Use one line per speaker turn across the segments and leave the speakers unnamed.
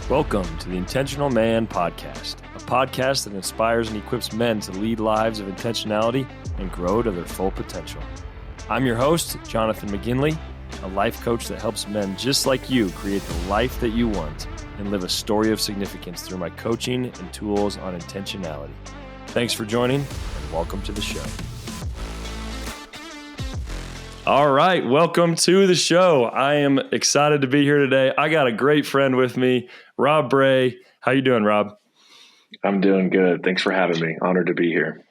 Welcome to the Intentional Man Podcast, a podcast that inspires and equips men to lead lives of intentionality and grow to their full potential. I'm your host, Jonathan McGinley, a life coach that helps men just like you create the life that you want and live a story of significance through my coaching and tools on intentionality. Thanks for joining, and welcome to the show. All right, welcome to the show. I am excited to be here today. I got a great friend with me, Rob Bray. How you doing, Rob?
I'm doing good. Thanks for having me. Honored to be here.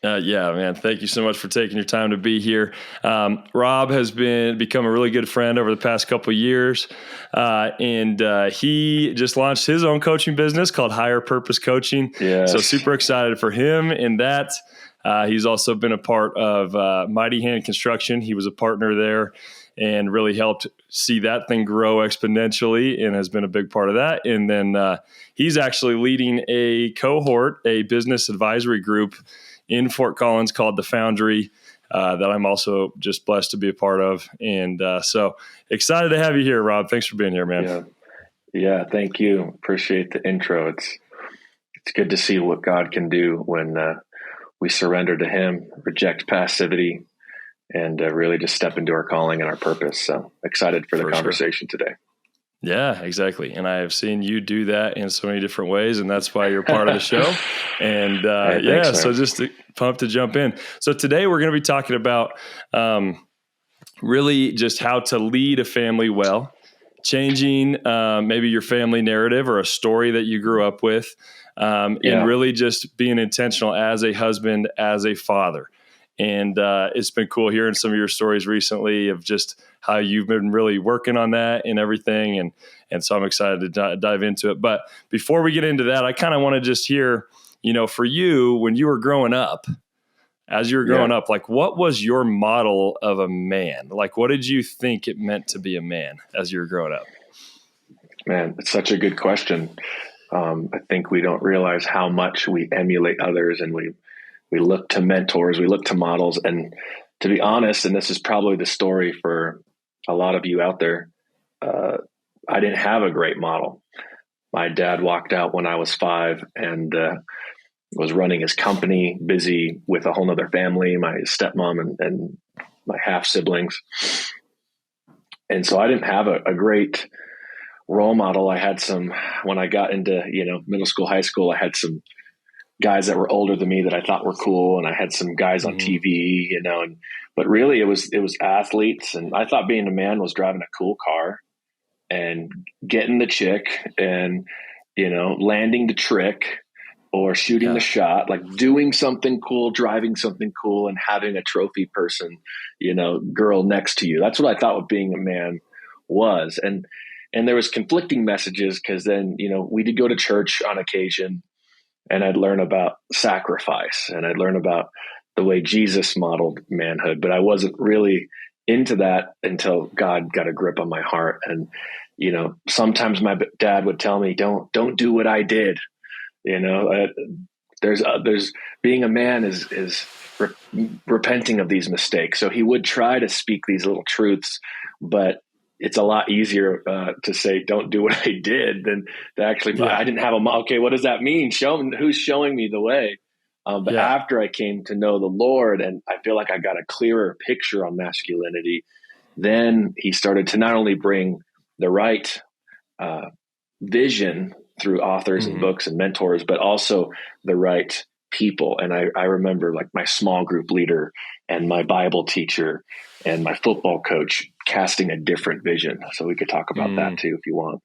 Yeah, man. Thank you so much for taking your time to be here. Rob has become a really good friend over the past couple of years, and he just launched his own coaching business called Higher Purpose Coaching.
Yes.
So super excited for him in that. He's also been a part of Mighty Hand Construction. He was a partner there and really helped see that thing grow exponentially and has been a big part of that. And then he's actually leading a cohort, a business advisory group in Fort Collins called The Foundry that I'm also just blessed to be a part of. And so excited to have you here, Rob. Thanks for being here, man.
Yeah. Thank you. Appreciate the intro. It's good to see what God can do when we surrender to him, reject passivity, and really just step into our calling and our purpose. So excited for the conversation today.
Yeah, exactly. And I have seen you do that in so many different ways, and that's why you're part of the show. And
hey, thanks,
so just pumped to jump in. So today we're going to be talking about really just how to lead a family well, changing maybe your family narrative or a story that you grew up with, and really just being intentional as a husband, as a father. And it's been cool hearing some of your stories recently of just how you've been really working on that and everything. And so I'm excited to dive into it. But before we get into that, I kind of want to just hear, for you, when you were growing up, as you were growing up, like what was your model of a man? Like, what did you think it meant to be a man as you were growing up?
Man, it's such a good question. I think we don't realize how much we emulate others, and we look to mentors, we look to models. And to be honest, and this is probably the story for a lot of you out there, I didn't have a great model. My dad walked out when I was 5 and was running his company, busy with a whole nother family, my stepmom and my half siblings. And so I didn't have a great role model. I had when I got into, middle school, high school, I had some guys that were older than me that I thought were cool. And I had some guys on TV, but really it was athletes. And I thought being a man was driving a cool car and getting the chick and, landing the trick or shooting the shot, like doing something cool, driving something cool and having a trophy person, girl next to you. That's what I thought what being a man was. And there was conflicting messages because then, we did go to church on occasion. And I'd learn about sacrifice and I'd learn about the way Jesus modeled manhood, but I wasn't really into that until God got a grip on my heart. And, sometimes my dad would tell me, don't do what I did. There's being a man is repenting of these mistakes. So he would try to speak these little truths, but it's a lot easier to say, don't do what I did than to actually, I didn't have okay, what does that mean? Show me who's showing me the way. But after I came to know the Lord and I feel like I got a clearer picture on masculinity, then he started to not only bring the right vision through authors and books and mentors, but also the right people. And I remember like my small group leader and my Bible teacher and my football coach casting a different vision. So we could talk about that too, if you want.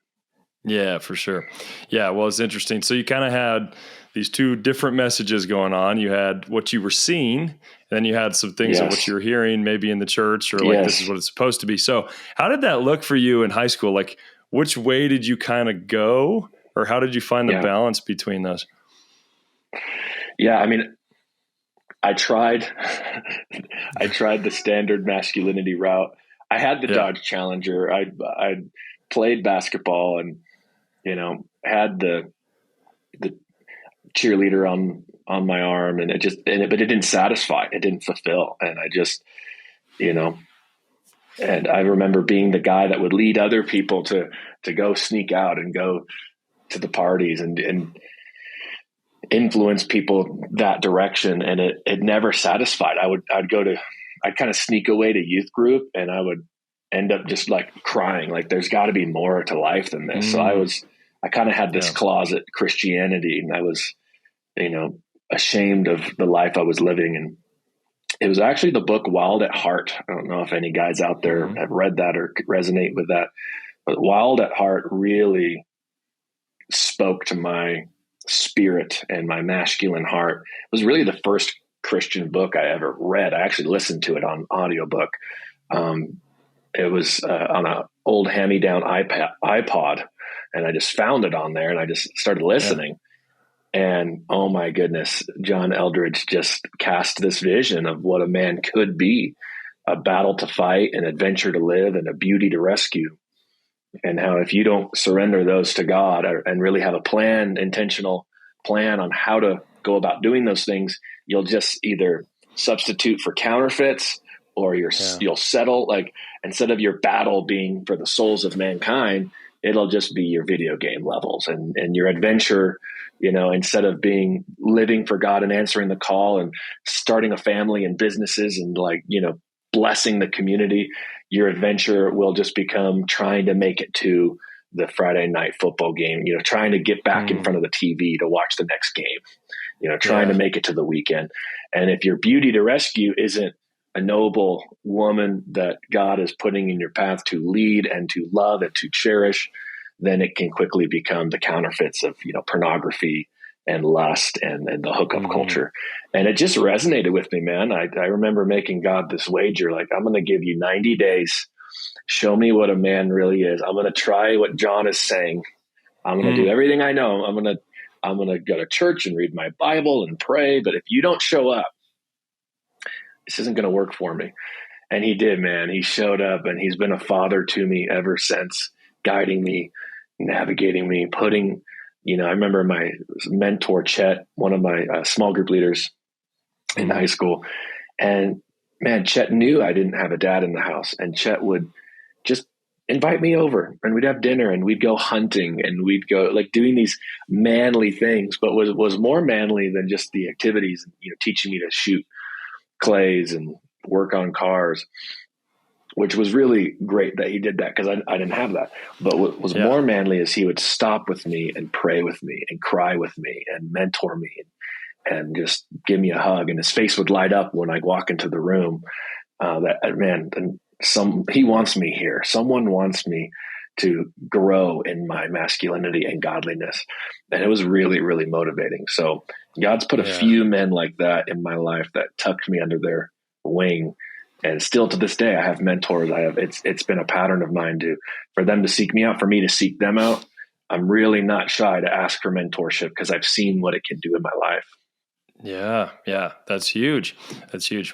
Yeah, for sure. Yeah. Well, it's interesting. So you kind of had these two different messages going on. You had what you were seeing, and then you had some things of what you were hearing, maybe in the church or like, this is what it's supposed to be. So how did that look for you in high school? Like which way did you kind of go, or how did you find the balance between those?
Yeah. I mean, I tried the standard masculinity route. I had the Dodge Challenger. I played basketball and, had the cheerleader on my arm, and but it didn't satisfy. It didn't fulfill. And I just, And I remember being the guy that would lead other people to go sneak out and go to the parties and influence people that direction. And it never satisfied. I'd kind of sneak away to youth group, and I would end up just like crying, like there's got to be more to life than this. So I kind of had this closet Christianity, and I was, ashamed of the life I was living. And it was actually the book Wild at Heart. I don't know if any guys out there have read that or resonate with that, but Wild at Heart really spoke to my spirit and my masculine heart. It was really the first Christian book I ever read. I actually listened to it on audiobook. It was on an old hand-me-down iPod, and I just found it on there, and I just started listening. And oh my goodness, John Eldredge just cast this vision of what a man could be: a battle to fight, an adventure to live, and a beauty to rescue. And how if you don't surrender those to God and really have a intentional plan on how to go about doing those things, you'll just either substitute for counterfeits, or you'll settle. Like, instead of your battle being for the souls of mankind, it'll just be your video game levels and your adventure, instead of living for God and answering the call and starting a family and businesses and blessing the community. Your adventure will just become trying to make it to the Friday night football game, trying to get back in front of the TV to watch the next game, trying to make it to the weekend. And if your beauty to rescue isn't a noble woman that God is putting in your path to lead and to love and to cherish, then it can quickly become the counterfeits of, pornography and lust and the hookup culture. And it just resonated with me, man. I remember making God this wager, like, I'm going to give you 90 days. Show me what a man really is. I'm going to try what John is saying. I'm going to do everything I know. I'm going to go to church and read my Bible and pray. But if you don't show up, this isn't going to work for me. And he did, man. He showed up, and he's been a father to me ever since, guiding me, navigating me, I remember my mentor, Chet, one of my small group leaders in high school. And man, Chet knew I didn't have a dad in the house, and Chet would just invite me over, and we'd have dinner, and we'd go hunting, and we'd go doing these manly things, but was more manly than just the activities, teaching me to shoot clays and work on cars, which was really great that he did that, because I didn't have that. But what was more manly is he would stop with me and pray with me and cry with me and mentor me and just give me a hug. And his face would light up when I'd walk into the room. He wants me here. Someone wants me to grow in my masculinity and godliness. And it was really, really motivating. So God's put a few men like that in my life that tucked me under their wing. And still to this day, I have mentors. It's been a pattern of mine for them to seek me out, for me to seek them out. I'm really not shy to ask for mentorship, because I've seen what it can do in my life.
Yeah. That's huge.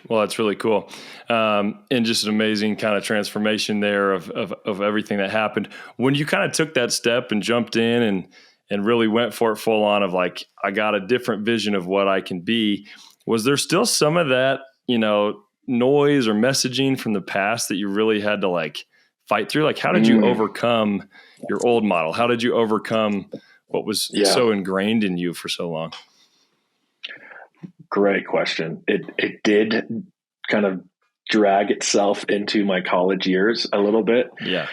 Well, that's really cool. And just an amazing kind of transformation there of everything that happened. When you kind of took that step and jumped in and really went for it full on of like, I got a different vision of what I can be, was there still some of that, noise or messaging from the past that you really had to fight through? Like, how did you overcome your old model? How did you overcome what was so ingrained in you for so long?
Great question. It did kind of drag itself into my college years a little bit.
Yeah.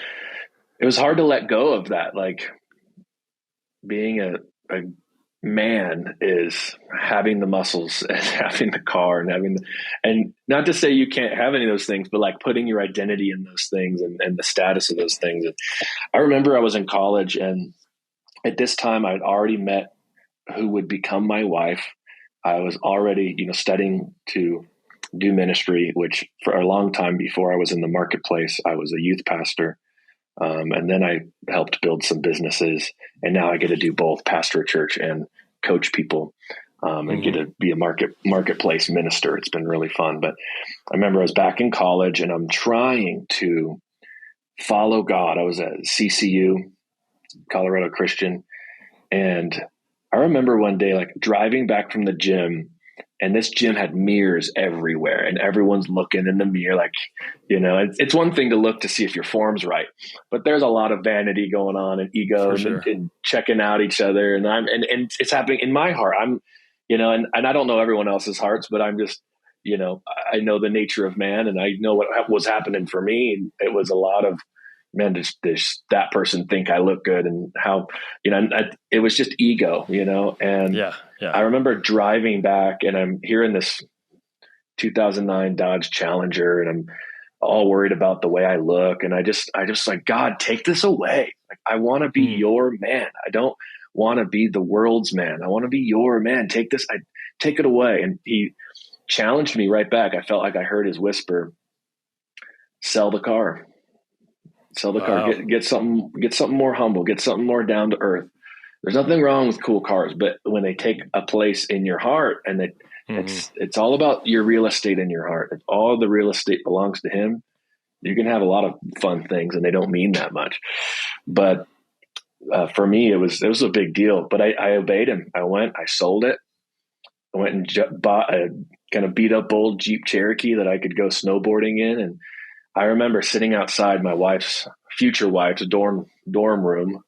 It was hard to let go of that. Like, being a man is having the muscles and having the car and and not to say you can't have any of those things, but putting your identity in those things and the status of those things. And I remember I was in college, and at this time I'd already met who would become my wife. I was already, studying to do ministry, which for a long time before I was in the marketplace, I was a youth pastor. And then I helped build some businesses, and now I get to do both, pastor a church and coach people, and get to be a marketplace minister. It's been really fun. But I remember I was back in college, and I'm trying to follow God. I was at CCU, Colorado Christian. And I remember one day, driving back from the gym, And this gym had mirrors everywhere, and everyone's looking in the mirror. Like, it's one thing to look to see if your form's right, but there's a lot of vanity going on and ego and checking out each other. And it's happening in my heart. I'm, and I don't know everyone else's hearts, but I'm just, I know the nature of man, and I know what was happening for me. And it was a lot of, man, does that person think I look good, and how, it was just ego, and I remember driving back, and I'm hearing this 2009 Dodge Challenger, and I'm all worried about the way I look. And I just like, God, take this away. Like, I want to be your man. I don't want to be the world's man. I want to be your man. Take it away. And he challenged me right back. I felt like I heard his whisper, sell the car. Sell the car, get something more humble, get something more down to earth. There's nothing wrong with cool cars, but when they take a place in your heart, and it's all about your real estate in your heart. If all the real estate belongs to him, you can have a lot of fun things, and they don't mean that much. But for me, it was a big deal. But I obeyed him. I sold it. I went and bought a kind of beat up old Jeep Cherokee that I could go snowboarding in. And I remember sitting outside my future wife's dorm room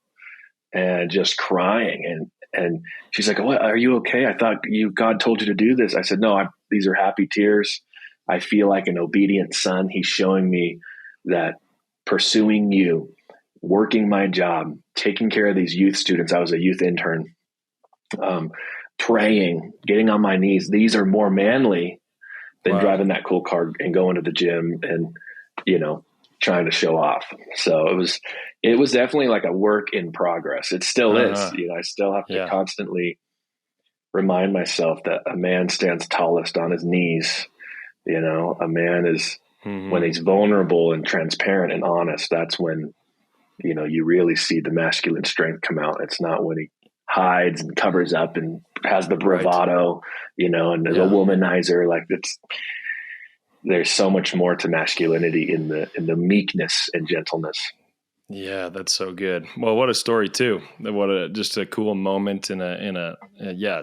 and just crying. And she's like, "What? Are you okay? I thought God told you to do this." I said, "No, these are happy tears. I feel like an obedient son. He's showing me that pursuing you, working my job, taking care of these youth students." I was a youth intern, praying, getting on my knees. These are more manly than driving that cool car and going to the gym and, trying to show off. So it was definitely like a work in progress. It still is, I still have to constantly remind myself that a man stands tallest on his knees. A man is, when he's vulnerable and transparent and honest, that's when, you really see the masculine strength come out. It's not when he hides and covers up and has the bravado, and is a womanizer. Like, there's so much more to masculinity in the meekness and gentleness.
Yeah, that's so good. Well, what a story too. Just a cool moment in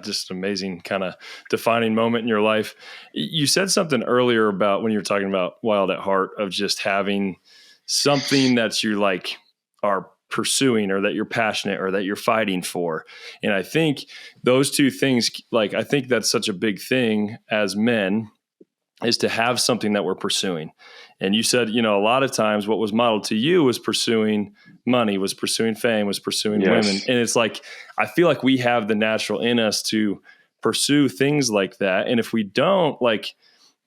just an amazing kind of defining moment in your life. You said something earlier about when you were talking about Wild at Heart, of just having something that you like are pursuing, or that you're passionate, or that you're fighting for. And I think those two things, like, I think that's such a big thing as men, is to have something that we're pursuing. And you said, a lot of times what was modeled to you was pursuing money, was pursuing fame, was pursuing women. And it's like, I feel like we have the natural in us to pursue things like that. And if we don't,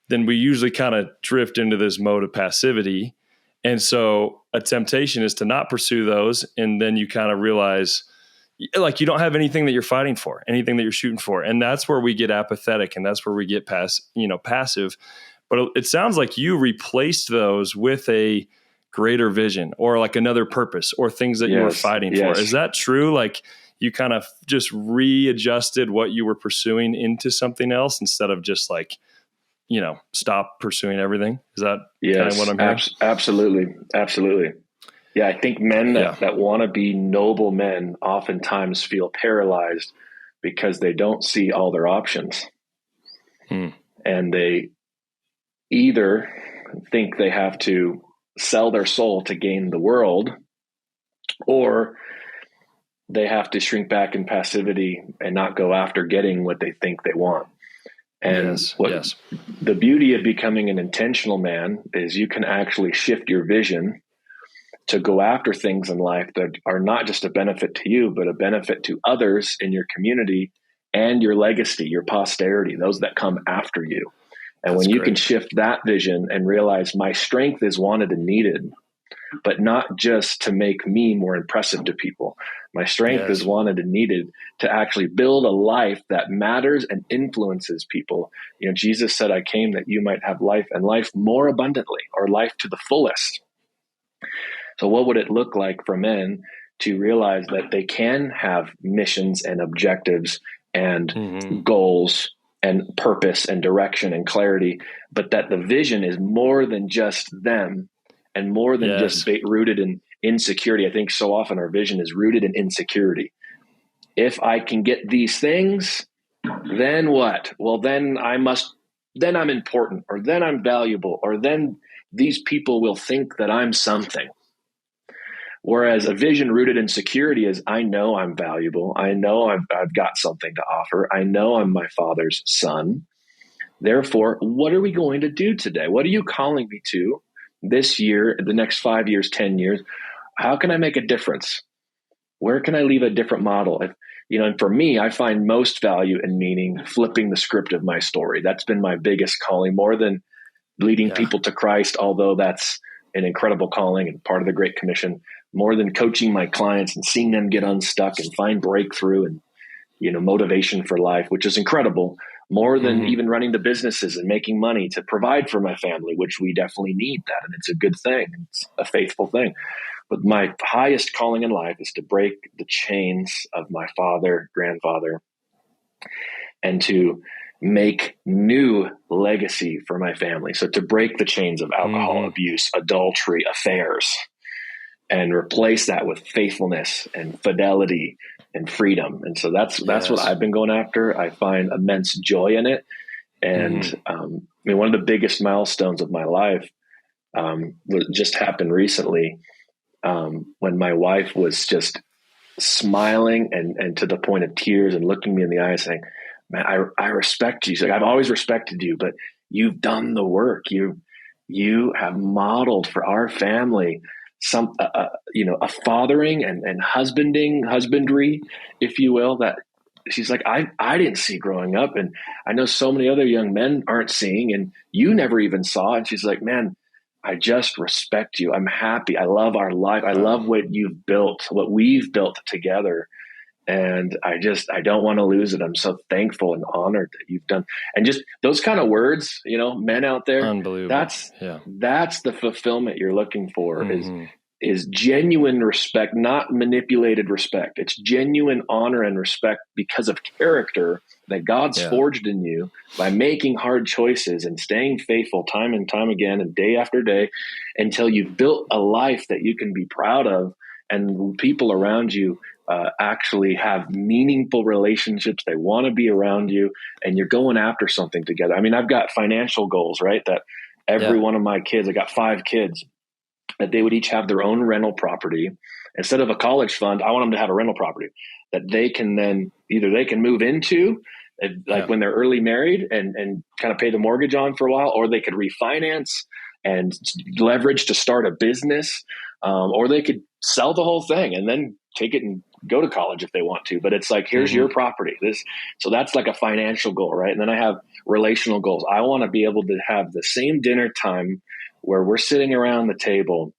then we usually kind of drift into this mode of passivity. And so a temptation is to not pursue those. And then you kind of realize, like, you don't have anything that you're fighting for, anything that you're shooting for. And that's where we get apathetic, and that's where we get passive. But it sounds like you replaced those with a greater vision, or like another purpose, or things that you were fighting for. Is that true? Like, you kind of just readjusted what you were pursuing into something else, instead of just like, stop pursuing everything. Is that kind of what I'm hearing?
Absolutely. Absolutely. Yeah, I think men that want to be noble men oftentimes feel paralyzed because they don't see all their options. And they either think they have to sell their soul to gain the world, or they have to shrink back in passivity and not go after getting what they think they want. And the beauty of becoming an intentional man is you can actually shift your vision to go after things in life that are not just a benefit to you, but a benefit to others in your community and your legacy, your posterity, those that come after you. And when you can shift that vision and realize my strength is wanted and needed, but not just to make me more impressive to people. My strength is wanted and needed to actually build a life that matters and influences people. Jesus said, "I came that you might have life, and life more abundantly," or life to the fullest. So what would it look like for men to realize that they can have missions and objectives and goals and purpose and direction and clarity, but that the vision is more than just them, and more than just rooted in insecurity? I think so often our vision is rooted in insecurity. If I can get these things, then what? Well, then I'm important, or then I'm valuable, or then these people will think that I'm something. Whereas a vision rooted in security is, I know I'm valuable. I know I've got something to offer. I know I'm my Father's son. Therefore, what are we going to do today? What are you calling me to this year, the next 5 years, 10 years? How can I make a difference? Where can I leave a different model? And for me, I find most value and meaning flipping the script of my story. That's been my biggest calling, more than leading people to Christ, although that's an incredible calling and part of the Great Commission, more than coaching my clients and seeing them get unstuck and find breakthrough and, motivation for life, which is incredible, more than even running the businesses and making money to provide for my family, which we definitely need that. And it's a good thing. It's a faithful thing. But my highest calling in life is to break the chains of my father, grandfather, and to make new legacy for my family. So to break the chains of alcohol abuse, adultery, affairs, and replace that with faithfulness and fidelity and freedom. And so that's what I've been going after. I find immense joy in it. And one of the biggest milestones of my life just happened recently, when my wife was just smiling and to the point of tears and looking me in the eye saying, man, I respect you. She's like, I've always respected you, but you've done the work. You have modeled for our family some, a fathering and husbandry, if you will, that she's like, I didn't see growing up. And I know so many other young men aren't seeing, and you never even saw. And she's like, man, I just respect you. I'm happy. I love our life. I love what you've built, what we've built together. And I don't want to lose it. I'm so thankful and honored that you've done. And just those kind of words, men out there,
unbelievable.
That's the fulfillment you're looking for, is genuine respect, not manipulated respect. It's genuine honor and respect because of character that God's forged in you by making hard choices and staying faithful time and time again and day after day until you've built a life that you can be proud of, and people around you actually have meaningful relationships. They want to be around you, and you're going after something together. I mean, I've got financial goals, right? That every one of my kids, I got 5 kids, that they would each have their own rental property. Instead of a college fund, I want them to have a rental property that they can then either they can move into, when they're early married and kind of pay the mortgage on for a while, or they could refinance and leverage to start a business, or they could sell the whole thing and then take it and go to college if they want to. But it's like, here's your property. So that's like a financial goal, right? And then I have relational goals. I want to be able to have the same dinner time where we're sitting around the table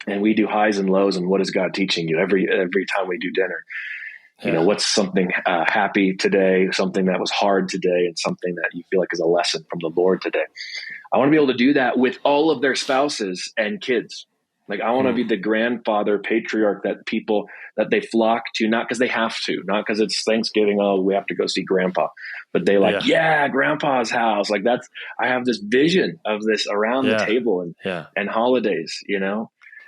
and we do highs and lows and what is God teaching you every time we do dinner. What's something happy today, something that was hard today, and something that you feel like is a lesson from the Lord today. I want to be able to do that with all of their spouses and kids. Like, I want to be the grandfather patriarch that they flock to, not because they have to, not because it's Thanksgiving. Oh, we have to go see grandpa, but they grandpa's house. Like I have this vision of this around the table and holidays,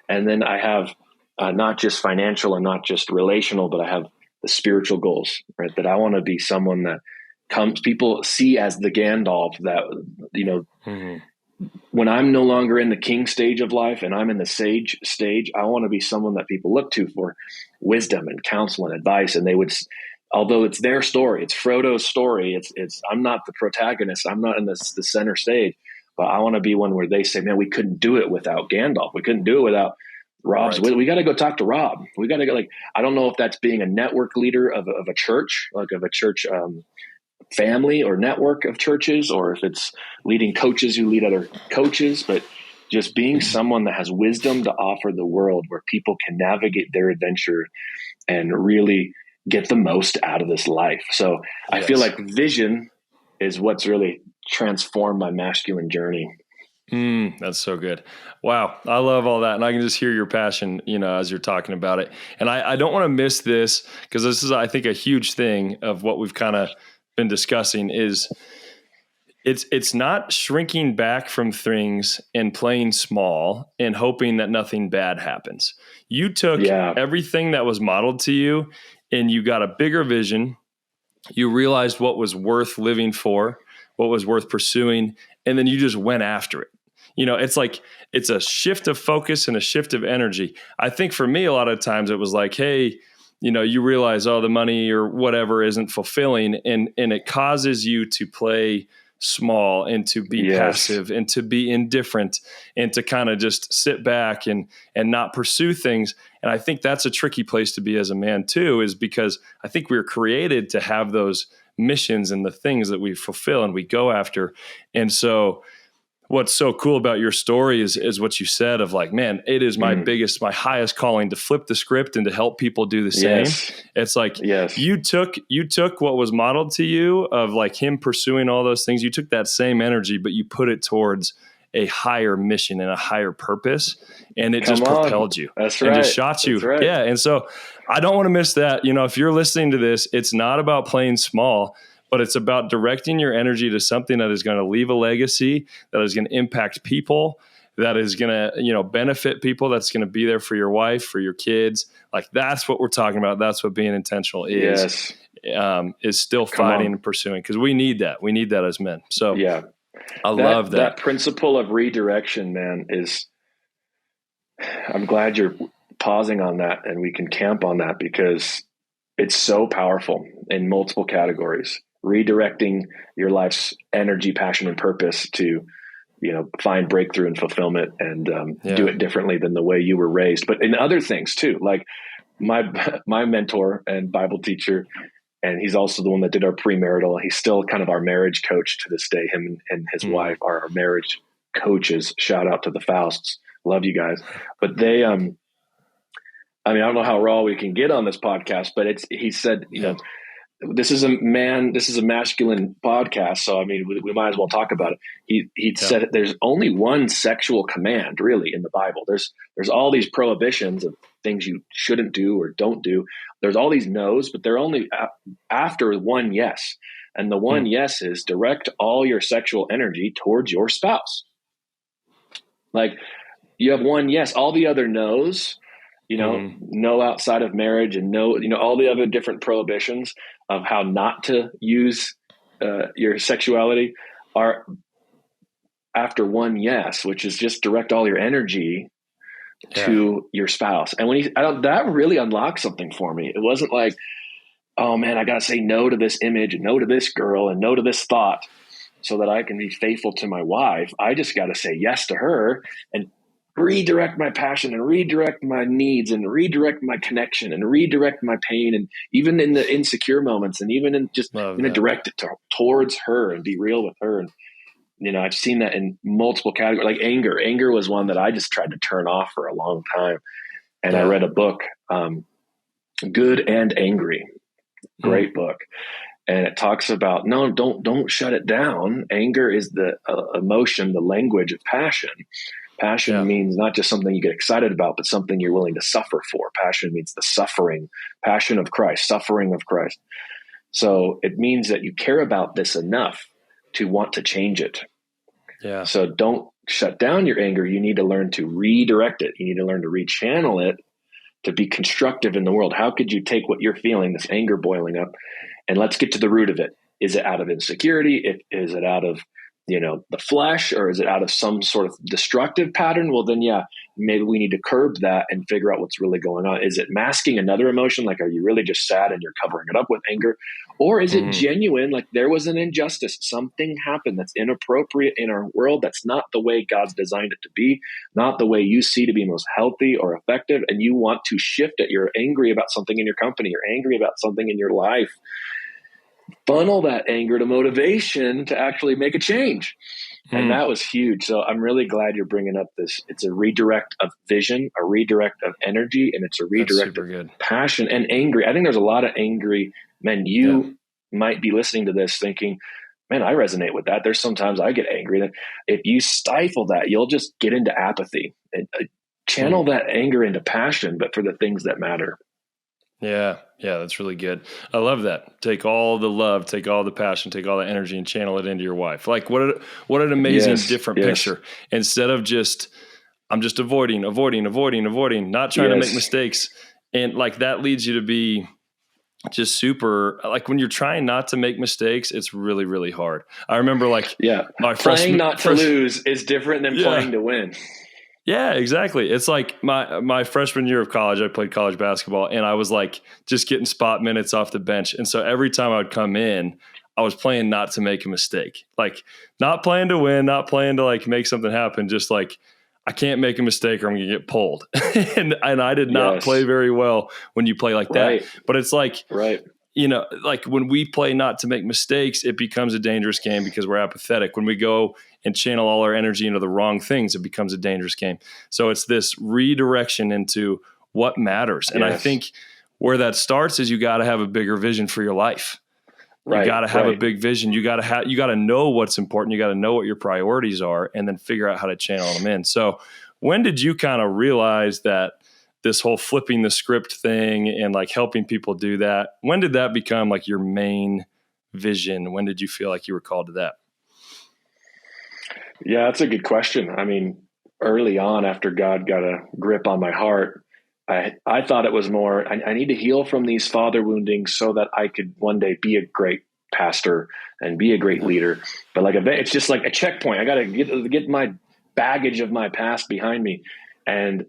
and then I have not just financial and not just relational, but I have the spiritual goals, right? That I want to be someone that people see as the Gandalf that, when I'm no longer in the king stage of life and I'm in the sage stage, I want to be someone that people look to for wisdom and counsel and advice. And they would, although it's their story, it's Frodo's story. I'm not the protagonist. I'm not in the center stage, but I want to be one where they say, man, we couldn't do it without Gandalf. We couldn't do it without Rob's. Right. We got to go talk to Rob. We got to go. I don't know if that's being a network leader of a church, like of a church, family or network of churches, or if it's leading coaches who lead other coaches, but just being someone that has wisdom to offer the world where people can navigate their adventure and really get the most out of this life. So I feel like vision is what's really transformed my masculine journey.
That's so good. Wow. I love all that. And I can just hear your passion, as you're talking about it. And I don't want to miss this, because this is, I think, a huge thing of what we've kind of been discussing is it's not shrinking back from things and playing small and hoping that nothing bad happens. You took everything that was modeled to you and you got a bigger vision You realized what was worth living for, what was worth pursuing, and then you just went after it. It's like, it's a shift of focus and a shift of energy. I think for me, a lot of times it was like, hey, you realize, the money or whatever isn't fulfilling, and it causes you to play small and to be passive and to be indifferent and to kind of just sit back and not pursue things. And I think that's a tricky place to be as a man too, is because I think we're created to have those missions and the things that we fulfill and we go after. And so what's so cool about your story is what you said of like, man, it is my my highest calling to flip the script and to help people do the same. It's like, you took what was modeled to you of like him pursuing all those things. You took that same energy, but you put it towards a higher mission and a higher purpose. And it just propelled you.
That's right.
And just shot you.
Right.
Yeah. And so I don't want to miss that. If you're listening to this, it's not about playing small, but it's about directing your energy to something that is going to leave a legacy, that is going to impact people, that is going to, benefit people, that's going to be there for your wife, for your kids. Like, that's what we're talking about. That's what being intentional is still fighting and pursuing, because we need that. We need that as men. So I love that.
That principle of redirection, man, I'm glad you're pausing on that and we can camp on that, because it's so powerful in multiple categories. Redirecting your life's energy, passion, and purpose to, find breakthrough and fulfillment and do it differently than the way you were raised. But in other things too, like my mentor and Bible teacher, and he's also the one that did our premarital. He's still kind of our marriage coach to this day. Him and his wife are our marriage coaches. Shout out to the Fausts. Love you guys. But they, I don't know how raw we can get on this podcast, but he said, this is a masculine podcast. So, we might as well talk about it. He said there's only one sexual command really in the Bible. There's all these prohibitions of things you shouldn't do or don't do. There's all these no's, but they're only after one yes. And the one yes is direct all your sexual energy towards your spouse. Like, you have one yes, all the other no's, no outside of marriage, and no, all the other different prohibitions of how not to use your sexuality are after one yes, which is just direct all your energy to your spouse. And when that really unlocked something for me. It wasn't like, oh man, I got to say no to this image and no to this girl and no to this thought so that I can be faithful to my wife. I just got to say yes to her and redirect my passion and redirect my needs and redirect my connection and redirect my pain, and even in the insecure moments, and even in just direct it towards her and be real with her. And I've seen that in multiple categories. Like anger was one that I just tried to turn off for a long time. And I read a book, Good and Angry, great book, and it talks about don't shut it down. Anger is the emotion, the language of passion. Passion means not just something you get excited about, but something you're willing to suffer for. Passion means the passion of Christ, suffering of Christ. So it means that you care about this enough to want to change it. Yeah. So don't shut down your anger. You need to learn to redirect it. You need to learn to rechannel it to be constructive in the world. How could you take what you're feeling, this anger boiling up, and let's get to the root of it. Is it out of insecurity? Is it out of the flesh, or is it out of some sort of destructive pattern? Well, then, maybe we need to curb that and figure out what's really going on. Is it masking another emotion? Like, are you really just sad and you're covering it up with anger? Or is it genuine? Like, there was an injustice. Something happened that's inappropriate in our world. That's not the way God's designed it to be, not the way you see to be most healthy or effective. And you want to shift it. You're angry about something in your company. You're angry about something in your life. Funnel that anger to motivation to actually make a change. And that was huge. So I'm really glad you're bringing up this. It's a redirect of vision, a redirect of energy, and it's a redirect of passion and angry. I think there's a lot of angry men. You might be listening to this thinking, man, I resonate with that. There's sometimes I get angry. That if you stifle that, you'll just get into apathy and channel that anger into passion, but for the things that matter.
Yeah, that's really good. I love that. Take all the love, take all the passion, take all the energy, and channel it into your wife. Like, what an amazing different picture. Instead of I'm just avoiding, not trying to make mistakes. And like, that leads you to be just super, like when you're trying not to make mistakes, it's really, really hard. I remember like
my playing not to lose is different than playing to win.
Yeah, exactly. It's like my freshman year of college, I played college basketball, and I was like just getting spot minutes off the bench. And so every time I would come in, I was playing not to make a mistake, like not playing to win, not playing to like make something happen. Just like, I can't make a mistake or I'm going to get pulled. and I did not play very well when you play like that. But it's like, you know, like when we play not to make mistakes, it becomes a dangerous game because we're apathetic. When we go and channel all our energy into the wrong things, it becomes a dangerous game. So it's this redirection into what matters. And I think where that starts is you got to have a bigger vision for your life. You got to have a big vision. You got to know what's important. You got to know what your priorities are, and then figure out how to channel them in. So when did you kind of realize that this whole flipping the script thing and like helping people do that, when did that become like your main vision? When did you feel like you were called to that?
Yeah, that's a good question. I mean, early on after God got a grip on my heart, I thought it was more, I need to heal from these father woundings so that I could one day be a great pastor and be a great leader. But like, it's just like a checkpoint. I got to get my baggage of my past behind me. And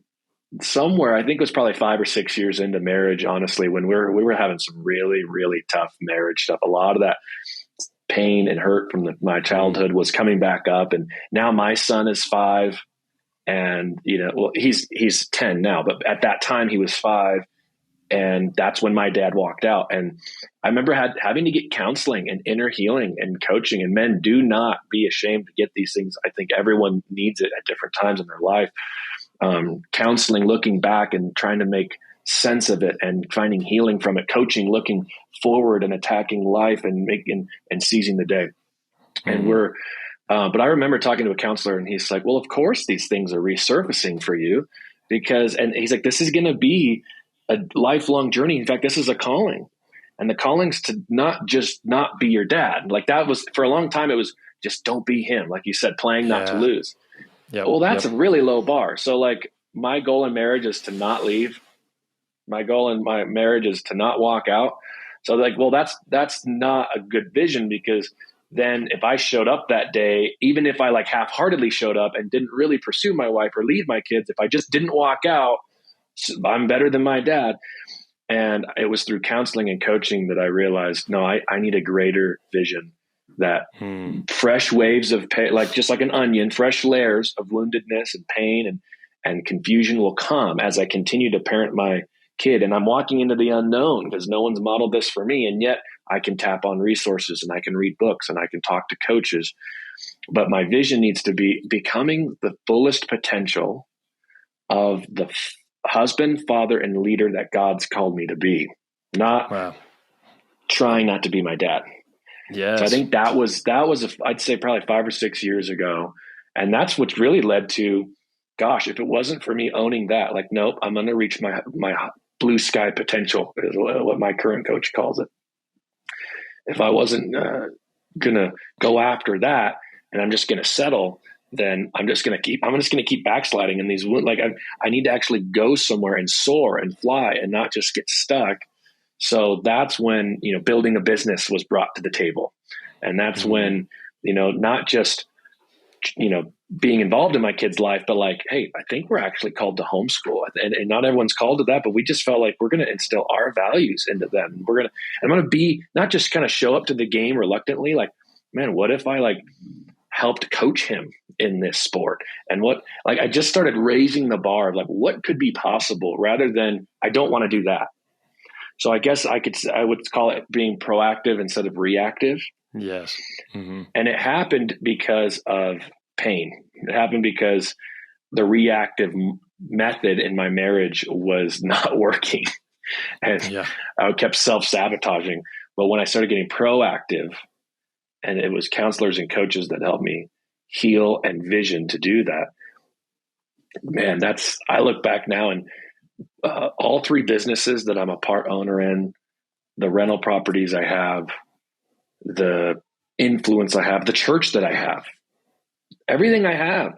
somewhere, I think it was probably 5 or 6 years into marriage, honestly, when we were having some really, really tough marriage stuff. A lot of that pain and hurt from my childhood was coming back up. And now my son is 5. And, you know, well, he's 10 now, but at that time he was 5. And that's when my dad walked out. And I remember having to get counseling and inner healing and coaching. And men, do not be ashamed to get these things. I think everyone needs it at different times in their life. Counseling, looking back and trying to make sense of it and finding healing from it. Coaching, looking forward and attacking life and seizing the day. And but I remember talking to a counselor, and he's like, well, of course these things are resurfacing for you and he's like, this is going to be a lifelong journey. In fact, this is a calling, and the calling's to not be your dad. Like that was, for a long time, it was just don't be him. Like you said, playing not to lose. Well, that's a really low bar. So like my goal in marriage is to not leave. My goal in my marriage is to not walk out. So like, well, that's not a good vision, because then if I showed up that day, even if I like half-heartedly showed up and didn't really pursue my wife or leave my kids, if I just didn't walk out, I'm better than my dad. And it was through counseling and coaching that I realized, no, I need a greater vision, that fresh waves of pain, like just like an onion, fresh layers of woundedness and pain and confusion will come as I continue to parent my kid. And I'm walking into the unknown because no one's modeled this for me. And yet I can tap on resources and I can read books and I can talk to coaches. But my vision needs to be becoming the fullest potential of the husband, father, and leader that God's called me to be, not trying not to be my dad.
Yes.
So I think that was I'd say probably 5 or 6 years ago. And that's what's really led to, gosh, if it wasn't for me owning that, like, nope, I'm going to reach my blue sky potential, is what my current coach calls it. If I wasn't going to go after that and I'm just going to settle, then I'm just going to keep backsliding in these, like I need to actually go somewhere and soar and fly and not just get stuck. So that's when, you know, building a business was brought to the table. And that's when, you know, not just, you know, being involved in my kid's life, but like, hey, I think we're actually called to homeschool, and not everyone's called to that, but we just felt like we're going to instill our values into them. I'm going to be not just kind of show up to the game reluctantly. Like, man, what if I like helped coach him in this sport? And I just started raising the bar of like, what could be possible, rather than I don't want to do that. So I guess I would call it being proactive instead of reactive.
Yes. Mm-hmm.
And it happened because of pain. It happened because the reactive method in my marriage was not working. And I kept self-sabotaging. But when I started getting proactive, and it was counselors and coaches that helped me heal and vision to do that, man, I look back now, and all 3 businesses that I'm a part owner in, the rental properties I have, the influence I have, the church that I have, everything I have,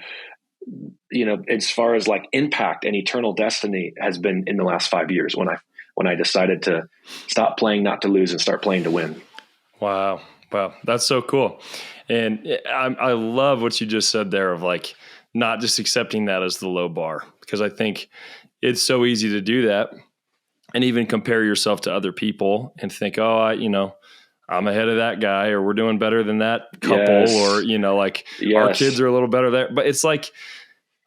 you know, as far as like impact and eternal destiny has been in the last 5 years when when I decided to stop playing not to lose and start playing to win.
Wow. Wow. That's so cool. And I love what you just said there of like, not just accepting that as the low bar, because I think it's so easy to do that and even compare yourself to other people and think, oh, I'm ahead of that guy, or we're doing better than that couple, or, like our kids are a little better there. But it's like,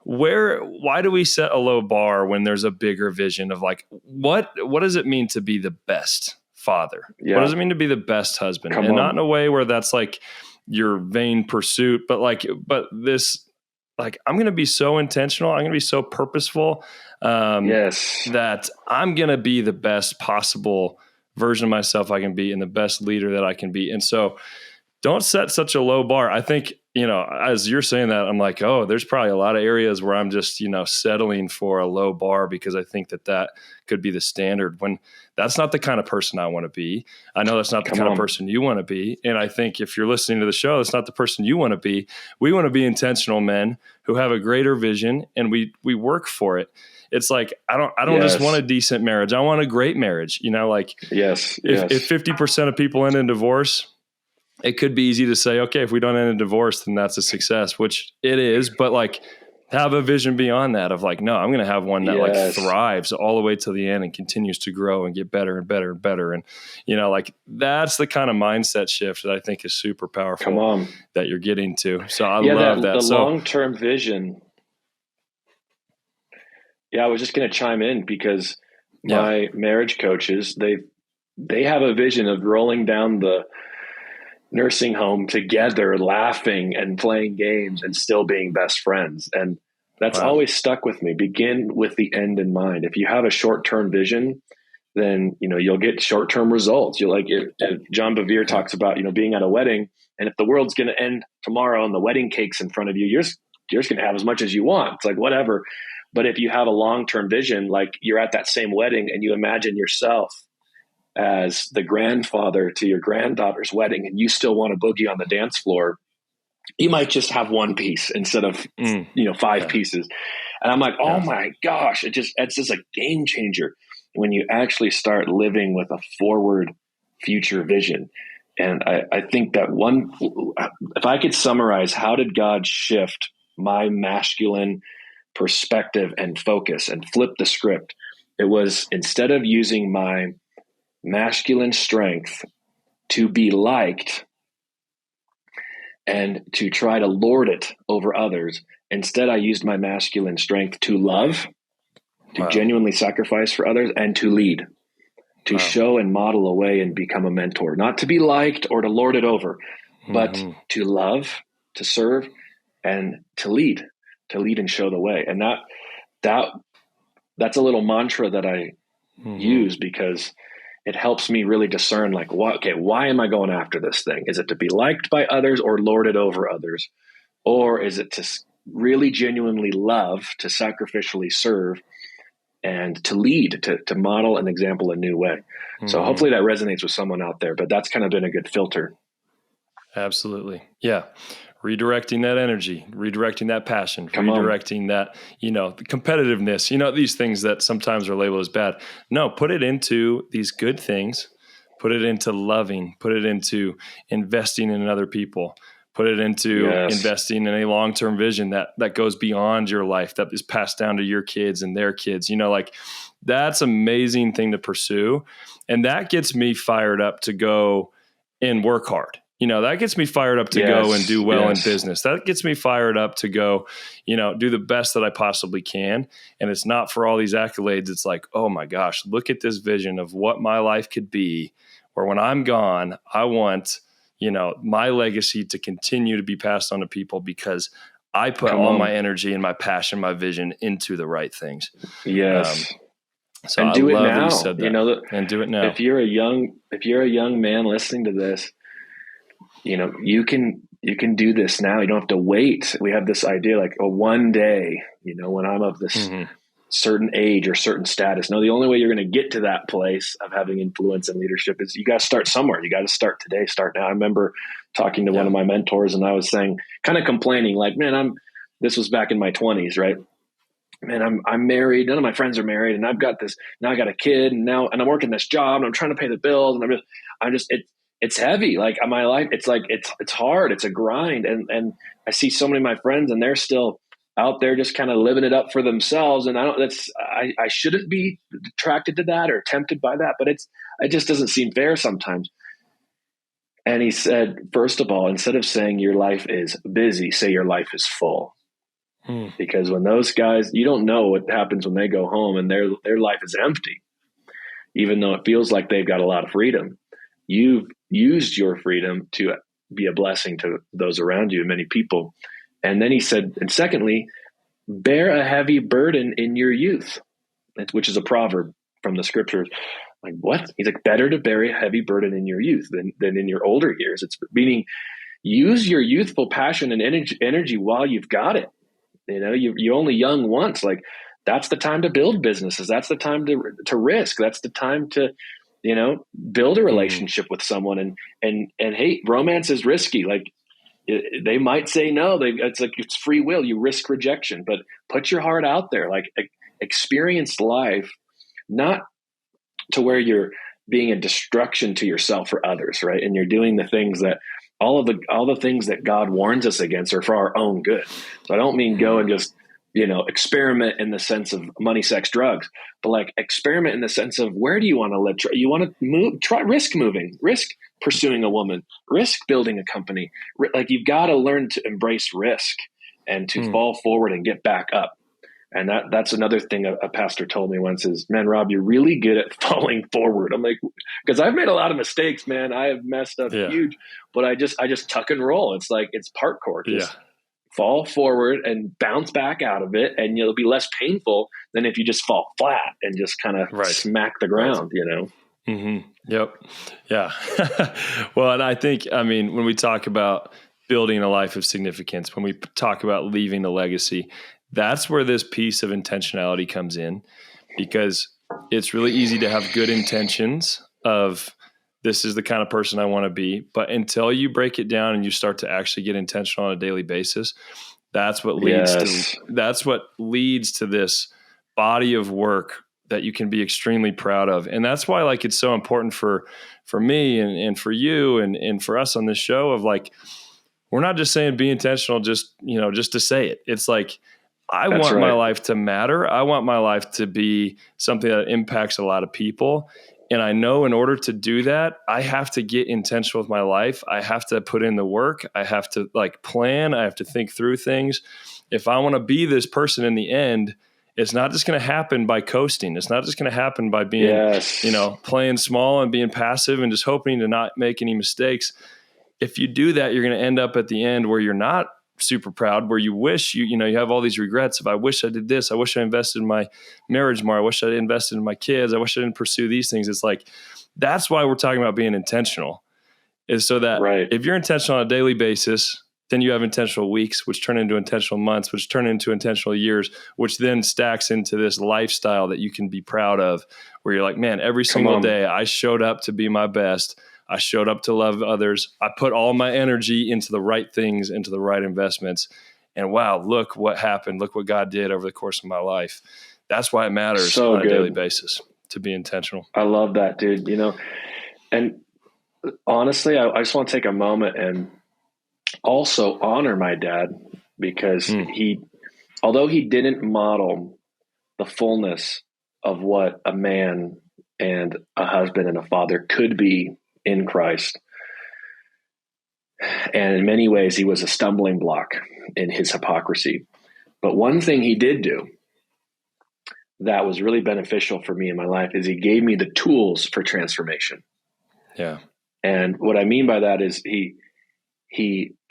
why do we set a low bar when there's a bigger vision of like, what does it mean to be the best father? Yeah. What does it mean to be the best husband? Not in a way where that's like your vain pursuit, but this, like, I'm going to be so intentional. I'm going to be so purposeful that I'm going to be the best possible version of myself I can be and the best leader that I can be. And so don't set such a low bar. I think, as you're saying that, I'm like, oh, there's probably a lot of areas where I'm just, settling for a low bar because I think that could be the standard, when that's not the kind of person I want to be. I know that's not the kind of person you want to be. And I think if you're listening to the show, that's not the person you want to be. We want to be intentional men who have a greater vision, and we work for it. It's like, I don't just want a decent marriage. I want a great marriage. If 50% of people end in divorce, it could be easy to say, okay, if we don't end in divorce, then that's a success, which it is. But like, have a vision beyond that of like, no, I'm going to have one that like thrives all the way to the end and continues to grow and get better and better and better. And, like, that's the kind of mindset shift that I think is super powerful that you're getting to. So I love that.
The long-term vision. Yeah, I was just going to chime in because my marriage coaches, they have a vision of rolling down the nursing home together, laughing and playing games and still being best friends. And that's always stuck with me. Begin with the end in mind. If you have a short-term vision, then, you'll get short-term results. You'll like it. John Bevere talks about, being at a wedding, and if the world's going to end tomorrow and the wedding cake's in front of you, you're just going to have as much as you want. It's like, whatever. But if you have a long-term vision, like you're at that same wedding and you imagine yourself as the grandfather to your granddaughter's wedding, and you still want to boogie on the dance floor, you might just have one piece instead of, 5 pieces. And I'm like, oh my gosh, it's just a game changer when you actually start living with a forward future vision. And I think that if I could summarize, how did God shift my masculine perspective and focus and flip the script? It was, instead of using my masculine strength to be liked and to try to lord it over others, instead I used my masculine strength to love, to genuinely sacrifice for others, and to lead, to show and model a way and become a mentor, not to be liked or to lord it over, but to love, to serve, and to lead and show the way. And that's a little mantra that I use, because it helps me really discern, like, why am I going after this thing? Is it to be liked by others or lord it over others? Or is it to really genuinely love, to sacrificially serve, and to lead, to model an example a new way? So hopefully that resonates with someone out there, but that's kind of been a good filter.
Absolutely. Yeah. Redirecting that energy, redirecting that passion, redirecting that, competitiveness, these things that sometimes are labeled as bad. No, put it into these good things, put it into loving, put it into investing in other people, put it into investing in a long-term vision that goes beyond your life, that is passed down to your kids and their kids. That's an amazing thing to pursue. And that gets me fired up to go and work hard. That gets me fired up to go and do well in business. That gets me fired up to go, do the best that I possibly can. And it's not for all these accolades. It's like, oh my gosh, look at this vision of what my life could be, where when I'm gone, I want, my legacy to continue to be passed on to people because I put all my energy and my passion, my vision into the right things.
Yes.
So
and
I
do
love
it now.
That you said that. And do it now.
If you're a young man listening to this, you can do this now. You don't have to wait. We have this idea like, one day, when I'm of this certain age or certain status. No, the only way you're going to get to that place of having influence and leadership is you got to start somewhere. You got to start today, start now. I remember talking to one of my mentors, and I was saying, kind of complaining, like, man, this was back in my 20s, right? man, I'm married. None of my friends are married, and I've got this now. I got a kid, and I'm working this job, and I'm trying to pay the bills, and it's heavy. Like my life, it's hard. It's a grind, and I see so many of my friends, and they're still out there just kind of living it up for themselves. And I shouldn't be attracted to that or tempted by that, but it just doesn't seem fair sometimes. And he said, first of all, instead of saying your life is busy, say your life is full. Because when those guys, you don't know what happens when they go home and their life is empty, even though it feels like they've got a lot of freedom. You've used your freedom to be a blessing to those around you, many people. And then he said, and secondly, bear a heavy burden in your youth, which is a proverb from the scriptures. Like, what? He's like, better to bear a heavy burden in your youth than in your older years. It's meaning use your youthful passion and energy while you've got it. You know, you're only young once. Like, that's the time to build businesses. That's the time to risk. That's the time to, build a relationship with someone. And hey, romance is risky. Like, they might say no. It's free will. You risk rejection, but put your heart out there. Like, experience life, not to where you're being a destruction to yourself or others, right? And you're doing the things that all the things that God warns us against are for our own good. So I don't mean go and just, experiment in the sense of money, sex, drugs, but like experiment in the sense of where do you want to live? You want to move, try risk moving, risk pursuing a woman, risk building a company. Like, you've got to learn to embrace risk and to fall forward and get back up. And that's another thing a pastor told me once is, man, Rob, you're really good at falling forward. I'm like, because I've made a lot of mistakes, man. I have messed up huge, but I just tuck and roll. It's like, it's parkour. Just fall forward and bounce back out of it. And it'll be less painful than if you just fall flat and just kind of smack the ground,
Mm-hmm. Yep. Yeah. Well, and I think, when we talk about building a life of significance, when we talk about leaving a legacy, that's where this piece of intentionality comes in, because it's really easy to have good intentions of, this is the kind of person I want to be. But until you break it down and you start to actually get intentional on a daily basis, that's what leads to this body of work that you can be extremely proud of. And that's why, like, it's so important for me and for you and for us on this show of, like, we're not just saying be intentional, just to say it. It's like, I want my life to matter. I want my life to be something that impacts a lot of people. And I know in order to do that, I have to get intentional with my life. I have to put in the work. I have to plan. I have to think through things. If I want to be this person in the end, it's not just going to happen by coasting. It's not just going to happen by being, playing small and being passive and just hoping to not make any mistakes. If you do that, you're going to end up at the end where you're not super proud, where you wish you have all these regrets of, I wish I did this. I wish I invested in my marriage more. I wish I invested in my kids. I wish I didn't pursue these things. It's like, that's why we're talking about being intentional, is so that if you're intentional on a daily basis, then you have intentional weeks, which turn into intentional months, which turn into intentional years, which then stacks into this lifestyle that you can be proud of, where you're like, man, every single day I showed up to be my best. I showed up to love others. I put all my energy into the right things, into the right investments. And wow, look what happened. Look what God did over the course of my life. That's why it matters on a daily basis to be intentional.
I love that, dude. And honestly, I just want to take a moment and also honor my dad, because although he didn't model the fullness of what a man and a husband and a father could be in Christ, and in many ways he was a stumbling block in his hypocrisy. But one thing he did do that was really beneficial for me in my life is he gave me the tools for transformation.
Yeah.
And what I mean by that is he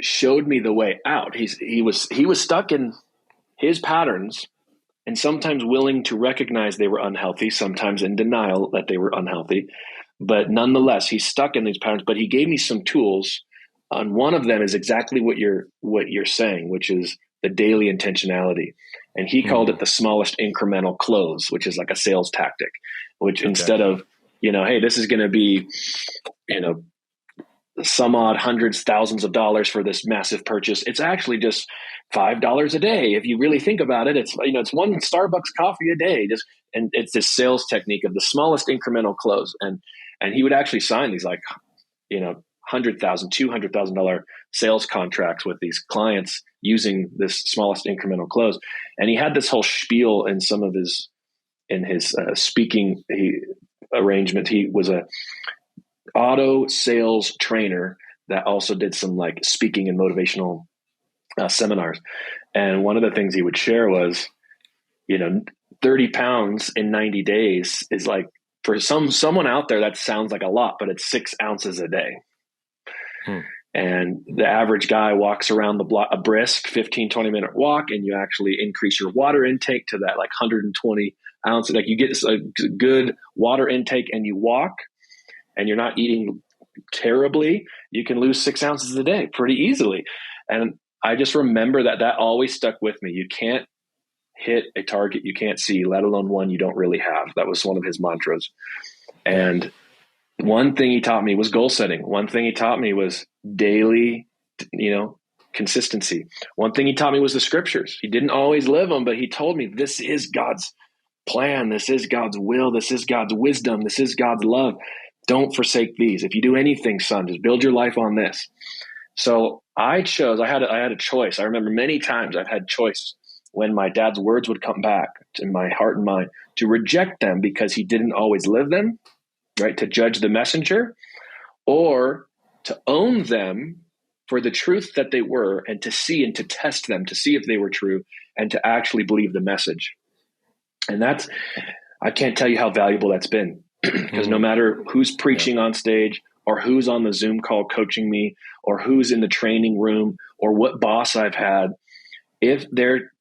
showed me the way out. He was stuck in his patterns, and sometimes willing to recognize they were unhealthy, sometimes in denial that they were unhealthy. But nonetheless, he's stuck in these patterns. But he gave me some tools. And one of them is exactly what you're saying, which is the daily intentionality. And he called it the smallest incremental close, which is like a sales tactic, which instead of, hey, this is going to be, some odd hundreds, thousands of dollars for this massive purchase. It's actually just $5 a day. If you really think about it, it's one Starbucks coffee a day. And it's this sales technique of the smallest incremental close. And he would actually sign these like, $100,000, $200,000 sales contracts with these clients using this smallest incremental close. And he had this whole spiel in his speaking arrangement. He was a auto sales trainer that also did some like speaking and motivational seminars. And one of the things he would share was, 30 pounds in 90 days is like, for someone out there, that sounds like a lot, but it's 6 ounces a day. And the average guy walks around the block, a brisk 15, 20-minute walk, and you actually increase your water intake to that like 120 ounces. Like you get a good water intake and you walk and you're not eating terribly, you can lose 6 ounces a day pretty easily. And I just remember that always stuck with me. You can't hit a target you can't see, let alone one you don't really have. That was one of his mantras. And one thing he taught me was goal setting. One thing he taught me was daily, consistency. One thing he taught me was the scriptures. He didn't always live them, but he told me this is God's plan. This is God's will. This is God's wisdom. This is God's love. Don't forsake these. If you do anything, son, just build your life on this. So I had a choice. I remember many times I've had choice when my dad's words would come back to my heart and mind to reject them because he didn't always live them, right? To judge the messenger, or to own them for the truth that they were, and to see and to test them to see if they were true and to actually believe the message. And I can't tell you how valuable that's been, because no matter who's preaching on stage or who's on the Zoom call coaching me or who's in the training room or what boss I've had, if they're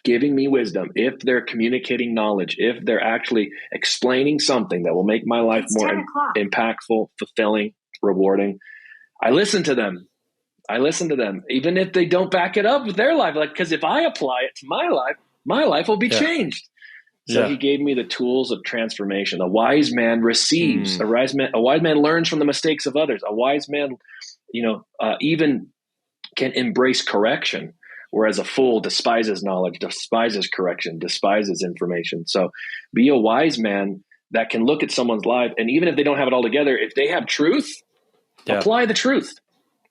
giving me wisdom, if they're communicating knowledge, if they're actually explaining something that will make my life more impactful, fulfilling, rewarding, I listen to them. Even if they don't back it up with their life. Like, because if I apply it to my life will be changed. So he gave me the tools of transformation. A wise man receives. A wise man learns from the mistakes of others. A wise man, even can embrace correction, whereas a fool despises knowledge, despises correction, despises information. So be a wise man that can look at someone's life, and even if they don't have it all together, if they have truth, apply the truth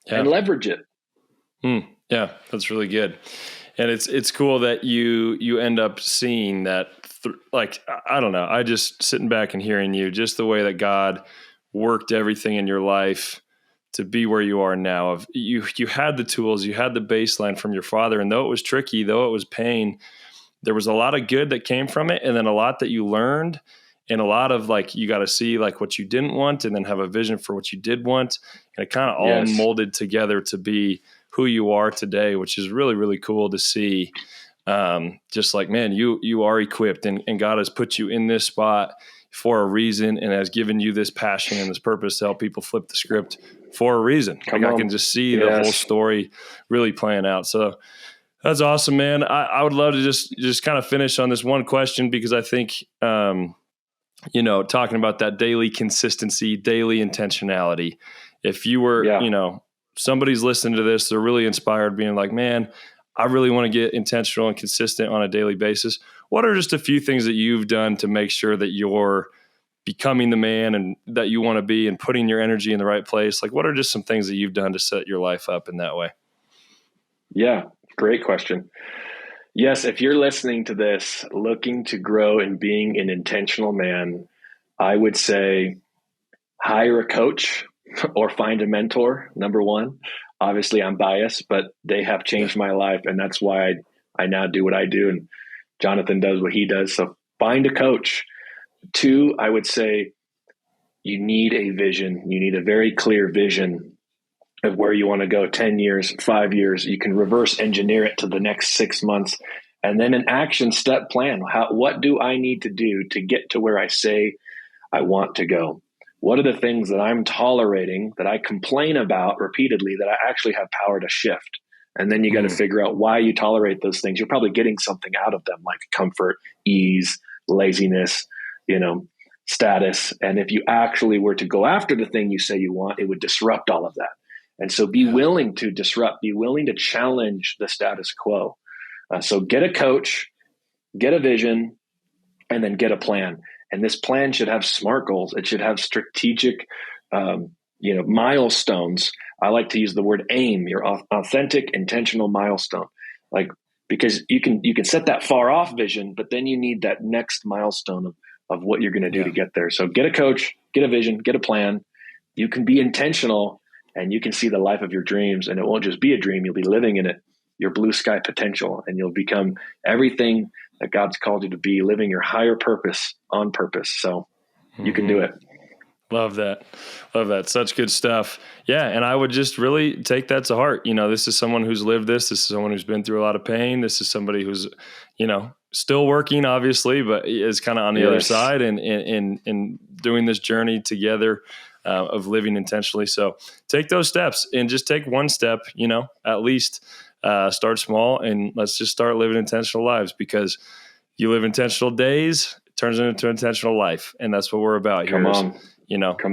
and leverage it.
Yeah, that's really good. And it's cool that you end up seeing that, I don't know, I just sitting back and hearing you, just the way that God worked everything in your life to be where you are now. Of you had the tools, you had the baseline from your father, and though it was tricky, though it was pain, there was a lot of good that came from it, and then a lot that you learned, and a lot of you got to see what you didn't want, and then have a vision for what you did want, and it kind of all molded together to be who you are today, which is really, really cool to see. Just man, you are equipped, and God has put you in this spot for a reason, and has given you this passion and this purpose to help people flip the script for a reason. I can just see the whole story really playing out. So that's awesome, man. I would love to just kind of finish on this one question, because I think, talking about that daily consistency, daily intentionality, if you were, somebody's listening to this, they're really inspired, being like, man, I really want to get intentional and consistent on a daily basis. What are just a few things that you've done to make sure that you're becoming the man and that you want to be, and putting your energy in the right place? What are just some things that you've done to set your life up in that way?
Yeah, great question. Yes, if you're listening to this, looking to grow and being an intentional man, I would say hire a coach or find a mentor, number one. Obviously, I'm biased, but they have changed my life, and that's why I now do what I do, and Jonathan does what he does. So find a coach. 2, I would say you need a vision. You need a very clear vision of where you want to go 10 years, 5 years. You can reverse engineer it to the next 6 months, and then an action step plan. What do I need to do to get to where I say I want to go? What are the things that I'm tolerating, that I complain about repeatedly, that I actually have power to shift? And then you got to figure out why you tolerate those things. You're probably getting something out of them, like comfort, ease, laziness, status. And if you actually were to go after the thing you say you want, it would disrupt all of that. And so be willing to disrupt, be willing to challenge the status quo. So get a coach, get a vision, and then get a plan. And this plan should have SMART goals. It should have strategic, milestones. I like to use the word aim, your authentic, intentional milestone. Like, because you can set that far off vision, but then you need that next milestone of what you're going to do to get there. So get a coach, get a vision, get a plan. You can be intentional and you can see the life of your dreams, and it won't just be a dream. You'll be living in it, your blue sky potential, and you'll become everything that God's called you to be, living your higher purpose on purpose. So you can do it.
Love that. Love that. Such good stuff. Yeah. And I would just really take that to heart. This is someone who's lived this. This is someone who's been through a lot of pain. This is somebody who's, still working, obviously, but is kind of on the other side and doing this journey together of living intentionally. So take those steps and just take one step, at least start small, and let's just start living intentional lives, because you live intentional days, it turns into intentional life. And that's what we're about here.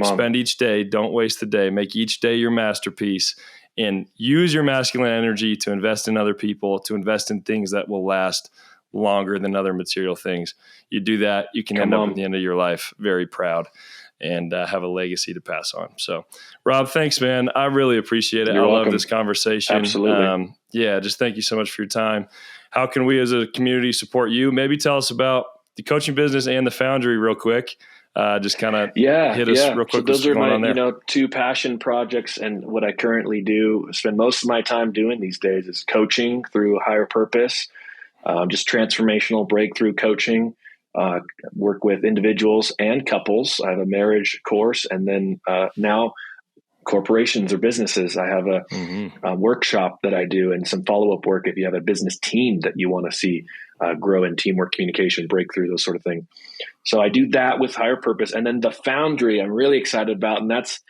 Spend each day. Don't waste the day. Make each day your masterpiece, and use your masculine energy to invest in other people, to invest in things that will last longer than other material things. You do that, you can end up at the end of your life very proud and have a legacy to pass on. So, Rob, thanks, man. I really appreciate it.
You're welcome.
Love this conversation.
Absolutely.
Just thank you so much for your time. How can we as a community support you? Maybe tell us about the coaching business and the Foundry real quick. Just kind of hit us real quick.
So those are my, two passion projects. And what I currently spend most of my time doing these days is coaching through higher purpose, just transformational breakthrough coaching, work with individuals and couples. I have a marriage course, and then now corporations or businesses. I have a workshop that I do, and some follow-up work if you have a business team that you want to see grow in teamwork, communication, breakthrough, those sort of things. So I do that with higher purpose. And then the Foundry I'm really excited about, and that's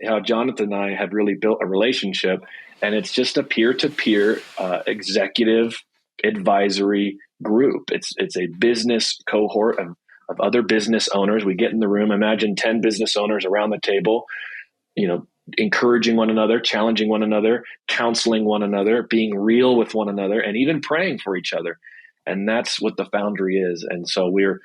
how Jonathan and I have really built a relationship. And it's just a peer-to-peer executive advisory group. It's a business cohort of other business owners. We get in the room, imagine 10 business owners around the table, encouraging one another, challenging one another, counseling one another, being real with one another, and even praying for each other. And that's what the Foundry is. And so we're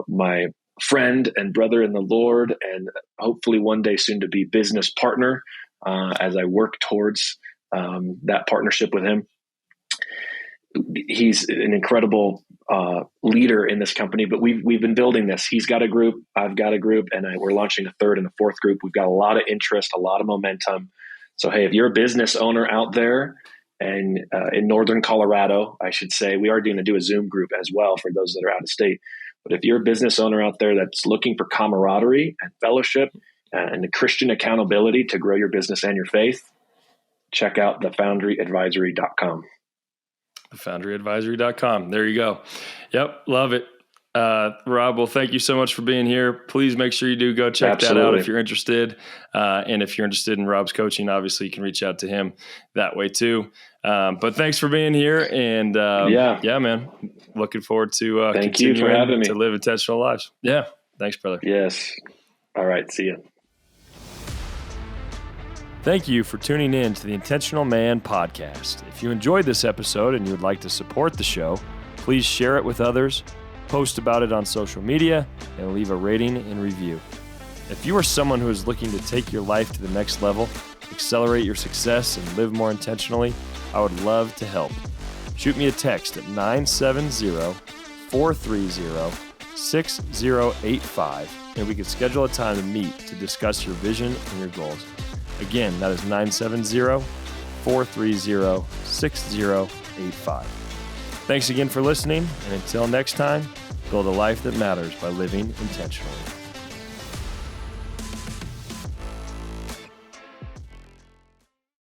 my friend and brother in the Lord, and hopefully one day soon to be business partner as I work towards that partnership with him. He's an incredible leader in this company, but we've been building this. He's got a group, I've got a group, and we're launching a third and a fourth group. We've got a lot of interest, a lot of momentum. So, hey, if you're a business owner out there, and in Northern Colorado, I should say, we are going to do a Zoom group as well for those that are out of state. But if you're a business owner out there that's looking for camaraderie and fellowship and the Christian accountability to grow your business and your faith, check out thefoundryadvisory.com.
Thefoundryadvisory.com. There you go. Yep. Love it. Rob, well, thank you so much for being here. Please make sure you do go check that out if you're interested. And if you're interested in Rob's coaching, obviously you can reach out to him that way too. But thanks for being here. And man, looking forward to
thank you for having me
to live intentional lives. Yeah. Thanks, brother.
Yes. All right. See you.
Thank you for tuning in to the Intentional Man podcast. If you enjoyed this episode and you would like to support the show, please share it with others, post about it on social media, and leave a rating and review. If you are someone who is looking to take your life to the next level, accelerate your success, and live more intentionally, I would love to help. Shoot me a text at 970-430-6085, and we can schedule a time to meet to discuss your vision and your goals. Again, that is 970-430-6085. Thanks again for listening, and until next time, build a life that matters by living intentionally.